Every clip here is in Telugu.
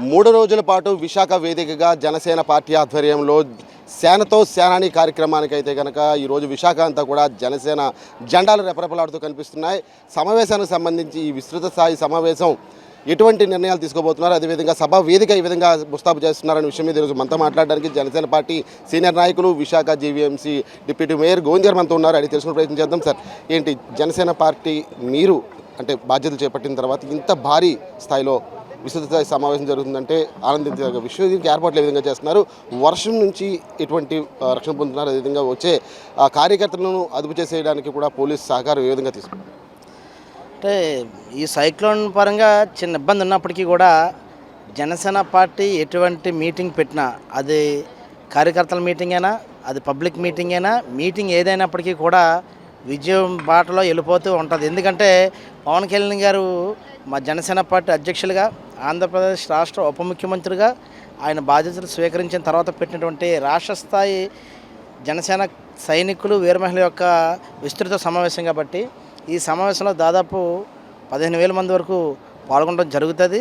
3 రోజుల పాటు విశాఖ వేదికగా జనసేన పార్టీ ఆధ్వర్యంలో సేనతో సేనాని కార్యక్రమానికి అయితే కనుక ఈరోజు విశాఖ అంతా కూడా జనసేన జెండాలు రెపరెపలాడుతూ కనిపిస్తున్నాయి. సమావేశానికి సంబంధించి ఈ విస్తృత స్థాయి సమావేశం ఎటువంటి నిర్ణయాలు తీసుకోబోతున్నారు, అదేవిధంగా సభా వేదిక ఈ విధంగా ముస్తాబు చేస్తున్నారనే విషయం మీద ఈరోజు మనతో మాట్లాడడానికి జనసేన పార్టీ సీనియర్ నాయకులు Visakha GVMC deputy mayor Govind గారు మనతో ఉన్నారు. అది తెలుసుకునే ప్రయత్నం చేద్దాం. సార్, ఏంటి జనసేన పార్టీ మీరు అంటే బాధ్యతలు చేపట్టిన తర్వాత ఇంత భారీ స్థాయిలో విస్తృత స్థాయి సమావేశం జరుగుతుందంటే ఆనందించే విషయం. దీనికి ఏర్పాట్లు ఏ విధంగా చేస్తున్నారు, వర్షం నుంచి ఎటువంటి రక్షణ పొందుతున్నారు, అదేవిధంగా వచ్చే కార్యకర్తలను అదుపు చేసేయడానికి కూడా పోలీసు సహకారం ఏ విధంగా తీసుకుంటారు? అంటే ఈ సైక్లోన్ పరంగా చిన్న ఇబ్బంది ఉన్నప్పటికీ కూడా జనసేన పార్టీ ఎటువంటి మీటింగ్ పెట్టినా, అది కార్యకర్తల మీటింగ్ అయినా, అది పబ్లిక్ మీటింగ్ అయినా, మీటింగ్ ఏదైనప్పటికీ కూడా విజయం బాటలో వెళ్ళిపోతూ ఉంటుంది. ఎందుకంటే పవన్ కళ్యాణ్ గారు మా జనసేన పార్టీ అధ్యక్షులుగా, ఆంధ్రప్రదేశ్ రాష్ట్ర ఉప ముఖ్యమంత్రిగా ఆయన బాధ్యతలు స్వీకరించిన తర్వాత పెట్టినటువంటి రాష్ట్ర స్థాయి జనసేన సైనికులు వీర మహిళల యొక్క విస్తృత సమావేశం కాబట్టి ఈ సమావేశంలో దాదాపు 15,000 మంది వరకు పాల్గొనడం జరుగుతుంది.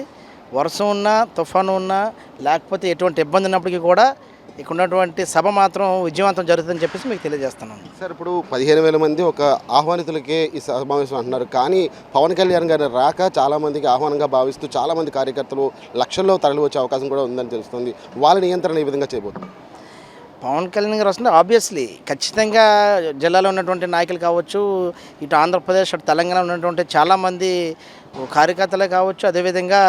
వర్షం ఉన్నా, తుఫాను ఉన్నా, లేకపోతే ఎటువంటి ఇబ్బంది ఉన్నప్పటికీ కూడా ఇక్కడ ఉన్నటువంటి సభ మాత్రం విజయవంతం జరుగుతుందని చెప్పేసి మీకు తెలియజేస్తున్నాను. సార్, ఇప్పుడు 15,000 మంది ఒక ఆహ్వానితులకే ఈ సమావేశం అంటున్నారు, కానీ పవన్ కళ్యాణ్ గారి రాక చాలామందికి ఆహ్వానంగా భావిస్తూ చాలామంది కార్యకర్తలు లక్షల్లో తరలి వచ్చే అవకాశం కూడా ఉందని తెలుస్తుంది. వాళ్ళ నియంత్రణ ఈ విధంగా చేయబోతుంది. పవన్ కళ్యాణ్ గారు వస్తుంటే ఆబ్వియస్లీ ఖచ్చితంగా జిల్లాలో ఉన్నటువంటి నాయకులు కావచ్చు, ఇటు ఆంధ్రప్రదేశ్ అటు తెలంగాణ ఉన్నటువంటి చాలామంది కార్యకర్తలే కావచ్చు, అదేవిధంగా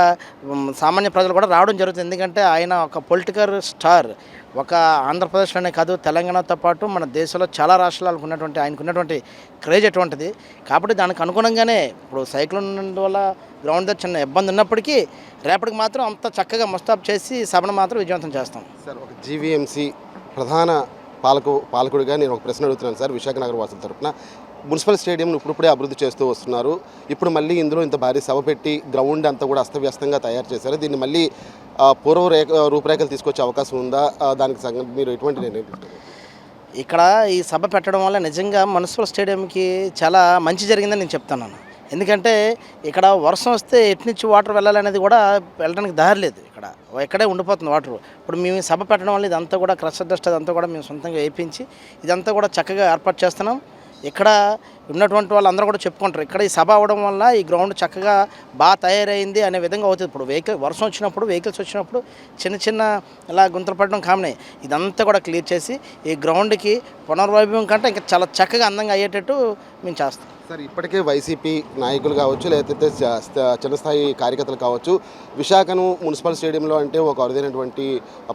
సామాన్య ప్రజలు కూడా రావడం జరుగుతుంది. ఎందుకంటే ఆయన ఒక పొలిటికల్ స్టార్, ఒక ఆంధ్రప్రదేశ్లోనే కాదు తెలంగాణతో పాటు మన దేశంలో చాలా రాష్ట్రాలకు ఉన్నటువంటి ఆయనకు ఉన్నటువంటి క్రేజ్ అటువంటిది. కాబట్టి దానికి అనుగుణంగానే ఇప్పుడు సైక్లోన్ వల్ల గ్రౌండ్ దగ్గర చిన్న ఇబ్బంది ఉన్నప్పటికీ రేపటికి మాత్రం అంత చక్కగా ముస్తాబు చేసి సభను మాత్రం విజయవంతం చేస్తాం. సార్, ఒక జీవీఎంసీ ప్రధాన పాలకుడిగా నేను ఒక ప్రశ్న అడుగుతున్నాను సార్. విశాఖ నగర వాసుల తరఫున మున్సిపల్ స్టేడియంను ఇప్పుడే అభివృద్ధి చేస్తూ వస్తున్నారు. ఇప్పుడు మళ్ళీ ఇందులో ఇంత భారీ సభ పెట్టి గ్రౌండ్ అంతా కూడా అస్తవ్యస్తంగా తయారు చేశారు. దీన్ని మళ్ళీ రూపురేఖలు తీసుకొచ్చే అవకాశం ఉందా? దానికి సంగతి మీరు ఎటువంటి నిర్ణయం తీసుకుంటారు? ఇక్కడ ఈ సభ పెట్టడం వల్ల నిజంగా మున్సిపల్ స్టేడియంకి చాలా మంచి జరిగిందని నేను చెప్తున్నాను. ఎందుకంటే ఇక్కడ వర్షం వస్తే ఎట్నుంచి వాటర్ వెళ్ళాలనేది కూడా వెళ్ళడానికి దారి లేదు. ఇక్కడే ఉండిపోతుంది వాటర్. ఇప్పుడు మేము సభ పెట్టడం వల్ల ఇదంతా కూడా క్రషర్ డస్ట్ అదంతా కూడా మేము సొంతంగా వేయించి ఇదంతా కూడా చక్కగా ఏర్పాటు చేస్తున్నాం. ఇక్కడ ఉన్నటువంటి వాళ్ళందరూ కూడా చెప్పుకుంటారు, ఇక్కడ ఈ సభ అవ్వడం వల్ల ఈ గ్రౌండ్ చక్కగా బాగా తయారైంది అనే విధంగా అవుతుంది. ఇప్పుడు వర్షం వచ్చినప్పుడు వెహికల్స్ వచ్చినప్పుడు చిన్న చిన్న ఇలా గుంతలు పడడం కామనే. ఇదంతా కూడా క్లియర్ చేసి ఈ గ్రౌండ్కి పునర్వైభవం కంటే ఇంకా చాలా చక్కగా అందంగా అయ్యేటట్టు మేము చేస్తాం. సార్, ఇప్పటికే వైసీపీ నాయకులు కావచ్చు, లేకపోతే చిన్న స్థాయి కార్యకర్తలు కావచ్చు, విశాఖను మున్సిపల్ స్టేడియంలో అంటే ఒక అరుదైనటువంటి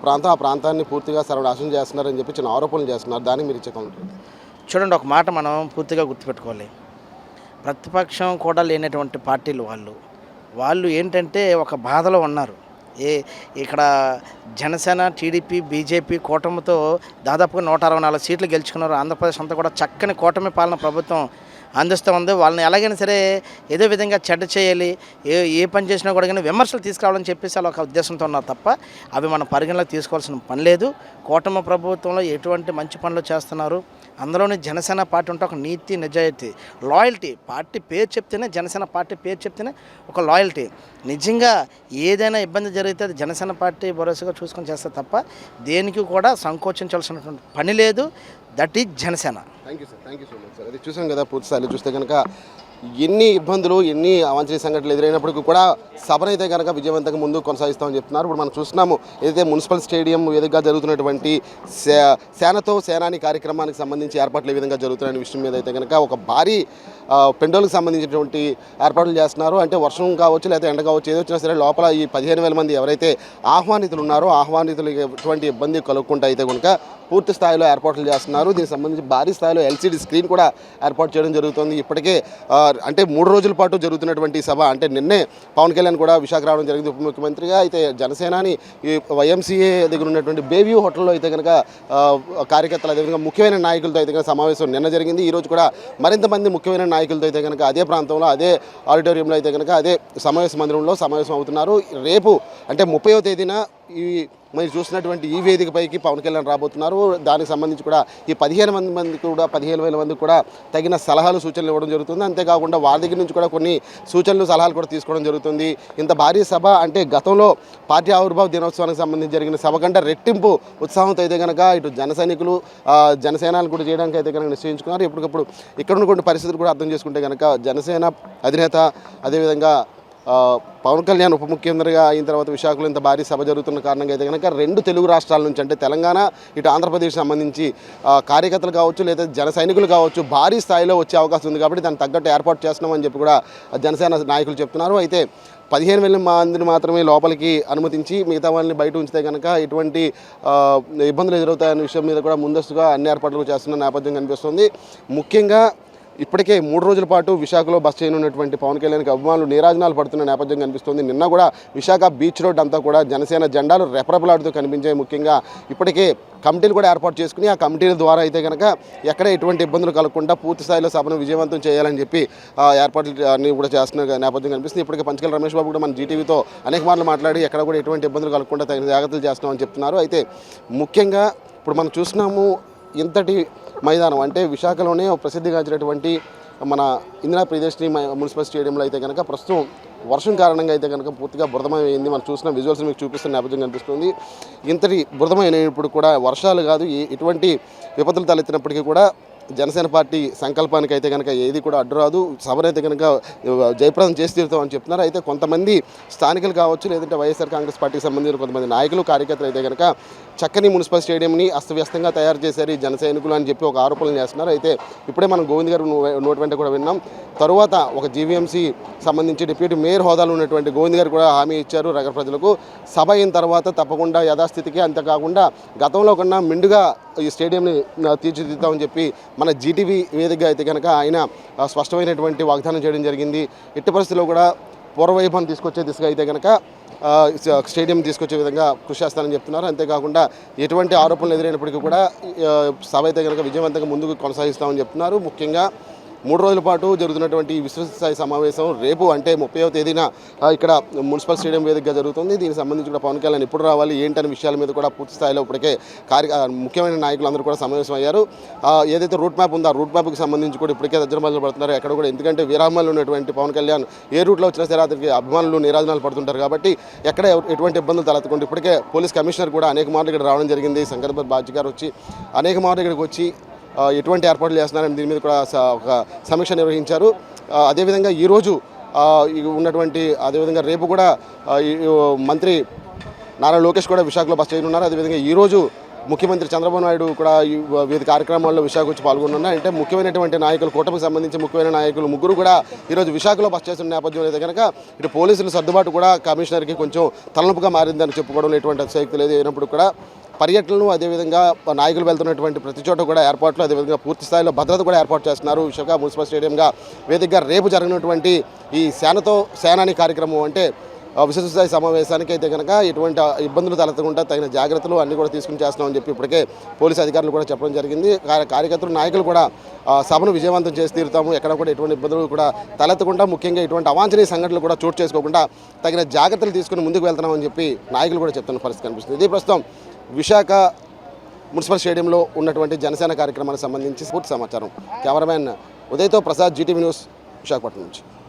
ప్రాంతం, ఆ ప్రాంతాన్ని పూర్తిగా సర్వనాశనం చేస్తున్నారని చెప్పి చిన్న ఆరోపణలు చేస్తున్నారు. దాన్ని మీరు ఇచ్చే కౌంటర్ చూడండి. ఒక మాట మనం పూర్తిగా గుర్తుపెట్టుకోవాలి. ప్రతిపక్షం కూడా లేనటువంటి పార్టీలు వాళ్ళు ఏంటంటే ఒక బాధలో ఉన్నారు. ఇక్కడ జనసేన, టీడీపీ, బీజేపీ కూటమితో దాదాపుగా 164 సీట్లు గెలుచుకున్నారు. ఆంధ్రప్రదేశ్ అంతా కూడా చక్కని కూటమి పాలన ప్రభుత్వం అందిస్తూ ఉంది. వాళ్ళని ఎలాగైనా సరే ఏదో విధంగా చెడ్డ చేయాలి, ఏ పని చేసినా కూడా కానీ విమర్శలు తీసుకురావాలని చెప్పేసి వాళ్ళు ఒక ఉద్దేశంతో ఉన్నారు తప్ప అవి మనం పరిగణలోకి తీసుకోవాల్సిన పని లేదు. కూటమి ప్రభుత్వంలో ఎటువంటి మంచి పనులు చేస్తున్నారు. అందులోని జనసేన పార్టీ ఉంటే ఒక నీతి, నిజాయితీ, లాయల్టీ. పార్టీ పేరు చెప్తేనే, జనసేన పార్టీ పేరు చెప్తేనే ఒక లాయల్టీ. నిజంగా ఏదైనా ఇబ్బంది జరిగితే అది జనసేన పార్టీ భరోసాగా చూసుకొని చేస్తే తప్ప దేనికి కూడా సంకోచించాల్సినటువంటి పని లేదు. That is Janasena. Thank you sir. Thank you so much sir. అది చూసాం కదా, పూర్తి స్థాయిలో చూస్తే కనుక ఎన్ని ఇబ్బందులు, ఎన్ని అవాంఛనీయ సంఘటనలు ఎదురైనప్పటికీ కూడా సభనైతే కనుక విజయవంతంగా ముందుకు కొనసాగిస్తామని చెప్తున్నారు. ఇప్పుడు మనం చూస్తున్నాము, ఏదైతే మున్సిపల్ స్టేడియం వేదికగా జరుగుతున్నటువంటి సేనతో సేనాని కార్యక్రమానికి సంబంధించి ఏర్పాట్లు ఏ విధంగా జరుగుతున్నాయనే విషయం మీద అయితే కనుక ఒక భారీ పెండోల్కి సంబంధించినటువంటి ఏర్పాట్లు చేస్తున్నారు. అంటే వర్షం కావచ్చు, లేకపోతే ఎండ కావచ్చు, ఏదో వచ్చినా సరే లోపల ఈ 15,000 మంది ఎవరైతే ఆహ్వానితులు ఉన్నారో ఆహ్వానితులకి ఎటువంటి ఇబ్బంది కలుగుకుంటూ అయితే కనుక పూర్తి స్థాయిలో ఏర్పాట్లు చేస్తున్నారు. దీనికి సంబంధించి భారీ స్థాయిలో ఎల్సీడీ స్క్రీన్ కూడా ఏర్పాటు చేయడం జరుగుతుంది. ఇప్పటికే అంటే 3 రోజుల పాటు జరుగుతున్నటువంటి సభ, అంటే నిన్నే పవన్ కళ్యాణ్ కూడా విశాఖ రావడం జరిగింది ఉప ముఖ్యమంత్రిగా. అయితే జనసేనాని ఈ వైఎంసీఏ దగ్గర ఉన్నటువంటి బేవ్యూ హోటల్లో అయితే కనుక కార్యకర్తలు, అదేవిధంగా ముఖ్యమైన నాయకులతో అయితే కనుక సమావేశం నిన్న జరిగింది. ఈరోజు కూడా మరింత మంది ముఖ్యమైన నాయకులతో అయితే కనుక అదే ప్రాంతంలో, అదే ఆడిటోరియంలో అయితే కనుక అదే సమావేశ మందిరంలో సమావేశం అవుతున్నారు. రేపు అంటే 30వ తేదీన ఈ మీరు చూసినటువంటి ఈ వేదికపైకి పవన్ కళ్యాణ్ రాబోతున్నారు. దానికి సంబంధించి కూడా ఈ 15,000 మందికి కూడా తగిన సలహాలు సూచనలు ఇవ్వడం జరుగుతుంది. అంతేకాకుండా వారి దగ్గర నుంచి కూడా కొన్ని సూచనలు సలహాలు కూడా తీసుకోవడం జరుగుతుంది. ఇంత భారీ సభ అంటే గతంలో పార్టీ ఆవిర్భావ దినోత్సవానికి సంబంధించి జరిగిన సభ కంటే రెట్టింపు ఉత్సాహంతో అయితే కనుక ఇటు జన సైనికులు జనసేనలు కూడా చేయడానికి అయితే కనుక నిశ్చయించుకున్నారు. ఎప్పటికప్పుడు ఇక్కడ ఉన్నటువంటి పరిస్థితులు కూడా అర్థం చేసుకుంటే కనుక జనసేన అధినేత అదేవిధంగా పవన్ కళ్యాణ్ ఉప ముఖ్యమంత్రిగా అయిన తర్వాత విశాఖలో ఇంత భారీ సభ జరుగుతున్న కారణంగా అయితే కనుక 2 తెలుగు రాష్ట్రాల నుంచి అంటే తెలంగాణ ఇటు ఆంధ్రప్రదేశ్ సంబంధించి కార్యకర్తలు కావచ్చు లేదా జన సైనికులు కావచ్చు భారీ స్థాయిలో వచ్చే అవకాశం ఉంది. కాబట్టి దానికి తగ్గట్టు ఏర్పాటు చేస్తున్నామని చెప్పి కూడా జనసేన నాయకులు చెప్తున్నారు. అయితే 15,000 మందిని మాత్రమే లోపలికి అనుమతించి మిగతా వాళ్ళని బయట ఉంచితే కనుక ఎటువంటి ఇబ్బందులు ఎదురవుతాయనే విషయం మీద కూడా ముందస్తుగా అన్ని ఏర్పాట్లు చేస్తున్న నేపథ్యం కనిపిస్తుంది. ముఖ్యంగా ఇప్పటికే 3 రోజుల పాటు విశాఖలో బస చేయనున్నటువంటి పవన్ కళ్యాణ్కి అభిమానులు నీరాజనాలు పడుతున్న నేపథ్యం కనిపిస్తుంది. నిన్న కూడా విశాఖ బీచ్ రోడ్ అంతా కూడా జనసేన జెండాలు రెపరెపలాడుతూ కనిపించాయి. ముఖ్యంగా ఇప్పటికే కమిటీలు కూడా ఏర్పాటు చేసుకుని ఆ కమిటీల ద్వారా అయితే కనుక ఎక్కడ ఎటువంటి ఇబ్బందులు కలగకుండా పూర్తి స్థాయిలో సభను విజయవంతం చేయాలని చెప్పి ఏర్పాట్లు అన్నీ కూడా చేస్తున్న నేపథ్యం కనిపిస్తుంది. ఇప్పటికే పంచకల్ రమేష్ బాబు కూడా మన జీటీవీతో అనేక మార్లు మాట్లాడి ఎక్కడ కూడా ఎటువంటి ఇబ్బందులు కలగకుండా తగిన జాగ్రత్తలు చేస్తున్నామని చెప్తున్నారు. అయితే ముఖ్యంగా ఇప్పుడు మనం చూస్తున్నాము ఇంతటి మైదానం అంటే విశాఖలోనే ప్రసిద్ధిగాంచినటువంటి మన ఇందిరా ప్రియదర్శిని మున్సిపల్ స్టేడియంలో అయితే కనుక ప్రస్తుతం వర్షం కారణంగా అయితే కనుక పూర్తిగా బురదమైంది. మనం చూసిన విజువల్స్ మీకు చూపిస్తున్న నేపథ్యం కనిపిస్తుంది. ఇంతటి బురదమైనప్పుడు కూడా వర్షాలు కాదు ఎటువంటి విపత్తులు తలెత్తినప్పటికీ కూడా జనసేన పార్టీ సంకల్పానికి అయితే కనుక ఏది కూడా అడ్డురాదు, సభనైతే కనుక జయప్రదం చేసి తీరుతామని చెప్తున్నారు. అయితే కొంతమంది స్థానికులు కావచ్చు లేదంటే వైఎస్ఆర్ కాంగ్రెస్ పార్టీకి సంబంధించిన కొంతమంది నాయకులు కార్యకర్తలు అయితే కనుక చక్కని మున్సిపల్ స్టేడియంని అస్తవ్యస్తంగా తయారు చేశారు ఈ జన సైనికులు అని చెప్పి ఒక ఆరోపణలు చేస్తున్నారు. అయితే ఇప్పుడే మనం గోవింద్ గారు నోటి వెంట కూడా విన్నాం. తరువాత ఒక జీవీఎంసీ సంబంధించి డిప్యూటీ మేయర్ హోదాలో ఉన్నటువంటి గోవింద్ గారు కూడా హామీ ఇచ్చారు నగర ప్రజలకు. సభ అయిన తర్వాత తప్పకుండా యథాస్థితికి, అంతేకాకుండా గతంలో కన్నా మెండుగా ఈ స్టేడియంని తీర్చిదిద్దామని చెప్పి మన జీటీవీ వేదికగా అయితే కనుక ఆయన స్పష్టమైనటువంటి వాగ్దానం చేయడం జరిగింది. ఎట్టి పరిస్థితుల్లో కూడా పూర్వవైభవం తీసుకొచ్చే దిశగా అయితే కనుక స్టేడియం తీసుకొచ్చే విధంగా కృషి చేస్తానని చెప్తున్నారు. అంతేకాకుండా ఎటువంటి ఆరోపణలు ఎదురైనప్పటికీ కూడా సభ అయితే కనుక విజయవంతంగా ముందుకు కొనసాగిస్తామని చెప్తున్నారు. ముఖ్యంగా 3 రోజుల పాటు జరుగుతున్నటువంటి విస్తృత స్థాయి సమావేశం రేపు అంటే 30వ తేదీన ఇక్కడ మున్సిపల్ స్టేడియం వేదికగా జరుగుతుంది. దీనికి సంబంధించి కూడా పవన్ కళ్యాణ్ ఎప్పుడు రావాలి ఏంటనే విషయాల మీద కూడా పూర్తి స్థాయిలో ఇప్పటికే ముఖ్యమైన నాయకులందరూ కూడా సమావేశం అయ్యారు. ఏదైతే రూట్ మ్యాప్ ఉందో ఆ రూట్ మ్యాప్కి సంబంధించి కూడా ఇప్పటికే దగ్గర పడుతున్నారు. ఎక్కడ కూడా ఎందుకంటే వీరామల్లో ఉన్నటువంటి పవన్ కళ్యాణ్ ఏ రూట్లో వచ్చినా సరే అతనికి అభిమానులు నీరాజనాలు పడుతుంటారు. కాబట్టి ఎక్కడ ఎటువంటి ఇబ్బందులు తలెత్తకుండా ఇప్పటికే పోలీస్ కమిషనర్ కూడా అనేక మార్లు ఇక్కడ రావడం జరిగింది. శంకర్బాద్ బాధ్య గారు వచ్చి అనేక మార్లు ఇక్కడికి వచ్చి ఎటువంటి ఏర్పాట్లు చేస్తున్నారని దీని మీద కూడా ఒక సమీక్ష నిర్వహించారు. అదేవిధంగా ఈరోజు ఉన్నటువంటి అదేవిధంగా రేపు కూడా మంత్రి నారా లోకేష్ కూడా విశాఖలో బస చేయనున్నారు. అదేవిధంగా ఈరోజు ముఖ్యమంత్రి చంద్రబాబు నాయుడు కూడా వివిధ కార్యక్రమాల్లో విశాఖ వచ్చి పాల్గొనున్నారు. అంటే ముఖ్యమైనటువంటి నాయకులు కూటమికి సంబంధించి ముఖ్యమైన నాయకులు ముగ్గురు కూడా ఈరోజు విశాఖలో బస చేస్తున్న నేపథ్యంలో అయితే కనుక ఇటు పోలీసుల సర్దుబాటు కూడా కమిషనర్కి కొంచెం తలనొప్పుగా మారిందని చెప్పుకోవడం ఎటువంటి అతిశయోక్తి లేదు. అయినప్పుడు కూడా పర్యటనలు అదేవిధంగా నాయకులు వెళ్తున్నటువంటి ప్రతి చోట కూడా ఏర్పాట్లు అదేవిధంగా పూర్తి స్థాయిలో భద్రత కూడా ఏర్పాటు చేస్తున్నారు. విశాఖ మున్సిపల్ స్టేడియంగా వేదికగా రేపు జరగనటువంటి ఈ సేనాని కార్యక్రమం అంటే విస్తృత స్థాయి సమావేశానికి అయితే కనుక ఎటువంటి ఇబ్బందులు తలెత్తకుండా తగిన జాగ్రత్తలు అన్నీ కూడా తీసుకుని చేస్తున్నామని చెప్పి ఇప్పటికే పోలీసు అధికారులు కూడా చెప్పడం జరిగింది. కార్యకర్తలు నాయకులు కూడా సభను విజయవంతం చేసి తీరుతాము, ఎక్కడ కూడా ఎటువంటి ఇబ్బందులు కూడా తలెత్తకుండా ముఖ్యంగా ఇటువంటి అవాంఛనీయ సంఘటనలు కూడా చోటు చేసుకోకుండా తగిన జాగ్రత్తలు తీసుకుని ముందుకు వెళ్తున్నామని చెప్పి నాయకులు కూడా చెప్తున్న పరిస్థితి కనిపిస్తుంది. ఇది ప్రస్తుతం విశాఖ మున్సిపల్ స్టేడియంలో ఉన్నటువంటి జనసేన కార్యక్రమానికి సంబంధించి పూర్తి సమాచారం. కెమెరామెన్ ఉదయ్తో ప్రసాద్, జీటీవీ న్యూస్, విశాఖపట్నం నుంచి.